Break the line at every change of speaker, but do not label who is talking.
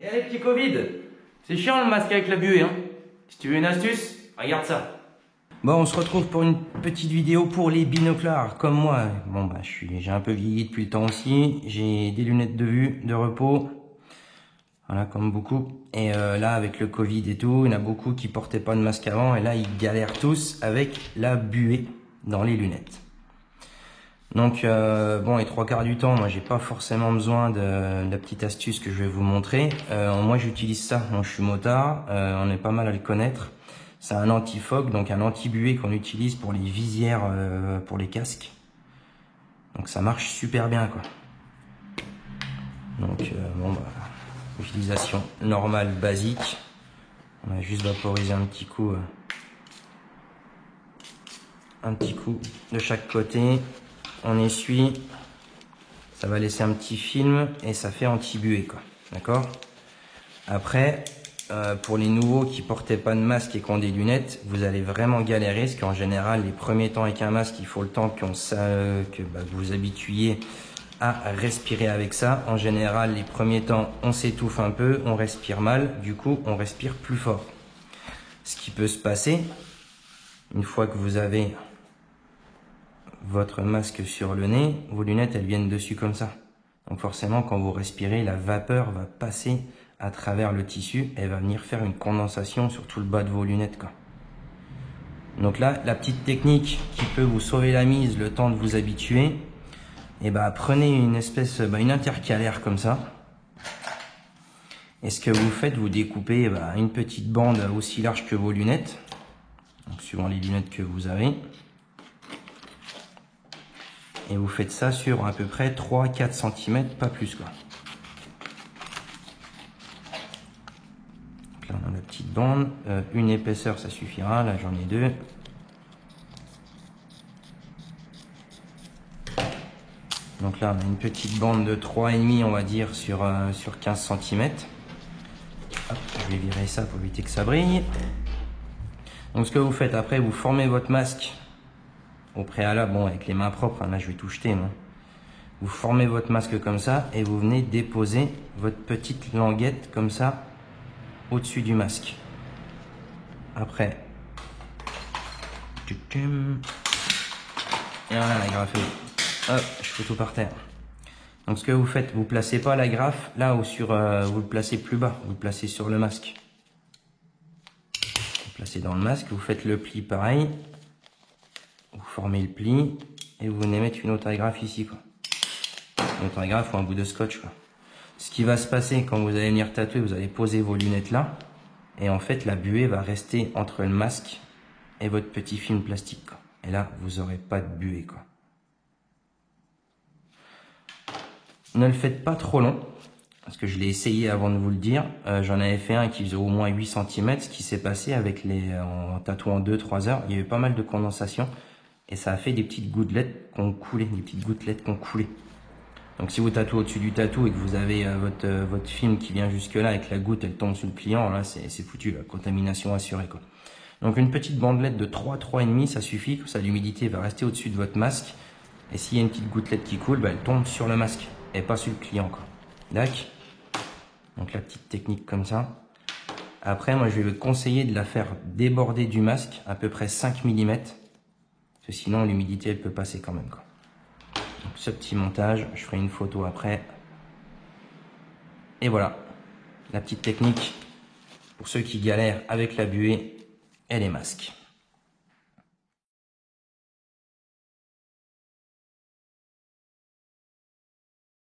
Et allez, petit Covid, c'est chiant le masque avec la buée, hein. Si tu veux une astuce, regarde ça. Bon, on se retrouve pour une petite vidéo pour les binoclars, comme moi. Bon, bah, j'ai un peu vieilli depuis le temps aussi. J'ai des lunettes de vue, de repos. Voilà, comme beaucoup. Et là, avec le Covid et tout, il y en a beaucoup qui portaient pas de masque avant. Et là, ils galèrent tous avec la buée dans les lunettes. Donc, bon, les trois quarts du temps, moi, j'ai pas forcément besoin de la petite astuce que je vais vous montrer. Moi, j'utilise ça. Moi, je suis motard. On est pas mal à le connaître. C'est un anti-fog, donc un anti-buée qu'on utilise pour les visières, pour les casques. Donc, ça marche super bien, quoi. Donc, bon, bah, utilisation normale, basique. On va juste vaporiser un petit coup de chaque côté. On essuie, ça va laisser un petit film et ça fait anti-buée, quoi. D'accord? Après, pour les nouveaux qui portaient pas de masque et qui ont des lunettes, vous allez vraiment galérer parce qu'en général, les premiers temps avec un masque, il faut le temps que vous vous habituiez à respirer avec ça. En général, les premiers temps, on s'étouffe un peu, on respire mal, du coup, on respire plus fort. Ce qui peut se passer, une fois que vous avez votre masque sur le nez, vos lunettes, elles viennent dessus comme ça. Donc forcément, quand vous respirez, la vapeur va passer à travers le tissu et va venir faire une condensation sur tout le bas de vos lunettes, quoi. Donc là, la petite technique qui peut vous sauver la mise le temps de vous habituer, et bah, prenez une espèce, une intercalaire comme ça. Et ce que vous faites, vous découpez une petite bande aussi large que vos lunettes, donc suivant les lunettes que vous avez. Et vous faites ça sur à peu près 3-4 cm, pas plus, quoi. Donc là, on a la petite bande. Une épaisseur, ça suffira. Là, j'en ai deux. Donc là, on a une petite bande de 3,5, on va dire, sur 15 cm. Hop, je vais virer ça pour éviter que ça brille. Donc, ce que vous faites après, vous formez votre masque au préalable, bon, avec les mains propres, hein, là je vais tout jeter, moi. Vous formez votre masque comme ça et vous venez déposer votre petite languette comme ça au-dessus du masque. Après, et voilà, l'agrafe. Hop, je fous tout par terre. Donc ce que vous faites, vous placez pas l'agrafe là ou sur, vous le placez plus bas, vous le placez sur le masque. Vous le placez dans le masque, vous faites le pli pareil. Vous formez le pli et vous venez mettre une autre agrafe ici, quoi. Une autre agrafe ou un bout de scotch, quoi. Ce qui va se passer quand vous allez venir tatouer, vous allez poser vos lunettes là et en fait la buée va rester entre le masque et votre petit film plastique, quoi. Et là vous aurez pas de buée, quoi. Ne le faites pas trop long parce que je l'ai essayé avant de vous le dire. J'en avais fait un qui faisait au moins 8 cm. Ce qui s'est passé avec en tatouant 2-3 heures, il y avait pas mal de condensation. Et ça a fait des petites gouttelettes qui ont coulé, Donc si vous tatouez au-dessus du tatou et que vous avez votre film qui vient jusque là et que la goutte elle tombe sur le pliant, là c'est foutu, la contamination assurée, quoi. Donc une petite bandelette de 3,5, ça suffit, ça l'humidité va rester au-dessus de votre masque. Et s'il y a une petite gouttelette qui coule, elle tombe sur le masque et pas sur le client, quoi. D'accord? Donc la petite technique comme ça. Après, moi je vais vous conseiller de la faire déborder du masque à peu près 5 mm. Parce que sinon l'humidité elle peut passer quand même, quoi. Donc ce petit montage, je ferai une photo après. Et voilà, la petite technique pour ceux qui galèrent avec la buée et les masques.